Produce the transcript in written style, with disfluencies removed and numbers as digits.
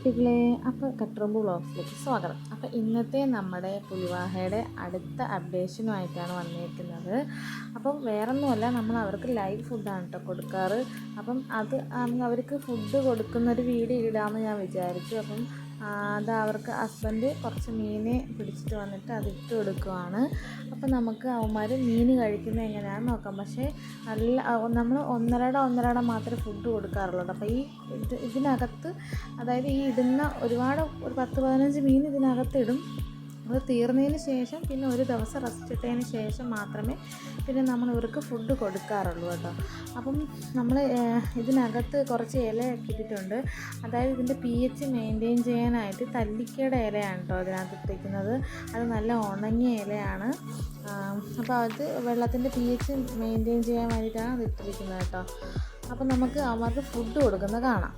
കുട്ടികളെ, അപ്പോൾ കട്ടറുമ്പ് വ്ളോഗ്സിലേക്ക് സ്വാഗതം. അപ്പോൾ ഇന്നത്തെ നമ്മുടെ പുലിവാഹയുടെ അടുത്ത അപ്ഡേഷനുമായിട്ടാണ് വന്നിരിക്കുന്നത്. അപ്പം വേറൊന്നുമല്ല, നമ്മൾ അവർക്ക് ലൈവ് ഫുഡാണ് കേട്ടോ കൊടുക്കാറ്. അപ്പം അത് അവർക്ക് ഫുഡ് കൊടുക്കുന്നൊരു വീഡിയോ ഇടാമെന്ന് ഞാൻ വിചാരിച്ചു. അപ്പം അത് അവർക്ക് ഹസ്ബൻഡ് കുറച്ച് മീനെ പിടിച്ചിട്ട് വന്നിട്ട് അതിട്ട് കൊടുക്കുവാണ്. അപ്പം നമുക്ക് അവന്മാർ മീൻ കഴിക്കുന്നത് എങ്ങനെയാണെന്ന് നോക്കാം. പക്ഷേ നമ്മൾ ഒന്നരട മാത്രമേ ഫുഡ് കൊടുക്കാറുള്ളൂ. അപ്പോൾ ഇതിനകത്ത് അതായത് ഈ ഇടുന്ന ഒരു 10-15 മീൻ ഇതിനകത്ത് ഇടും. അത് തീർന്നതിന് ശേഷം പിന്നെ ഒരു ദിവസം റെസ്റ്റ് ഇട്ടതിന് ശേഷം മാത്രമേ പിന്നെ നമ്മൾ ഇവർക്ക് ഫുഡ് കൊടുക്കാറുള്ളൂ കേട്ടോ. അപ്പം നമ്മൾ ഇതിനകത്ത് കുറച്ച് ഇലയൊക്കെ ഇട്ടിട്ടുണ്ട്. അതായത് ഇതിൻ്റെ pH മെയിൻറ്റെയിൻ ചെയ്യാനായിട്ട് തല്ലിക്കയുടെ ഇലയാണ് കേട്ടോ അതിനകത്ത് ഇട്ടിരിക്കുന്നത്. അത് നല്ല ഉണങ്ങിയ ഇലയാണ്. അപ്പോൾ അത് വെള്ളത്തിൻ്റെ pH മെയിൻറ്റെയിൻ ചെയ്യാൻ വേണ്ടിയിട്ടാണ് അത് ഇട്ടിരിക്കുന്നത് കേട്ടോ. അപ്പം നമുക്ക് അവർക്ക് ഫുഡ് കൊടുക്കുന്നത് കാണാം.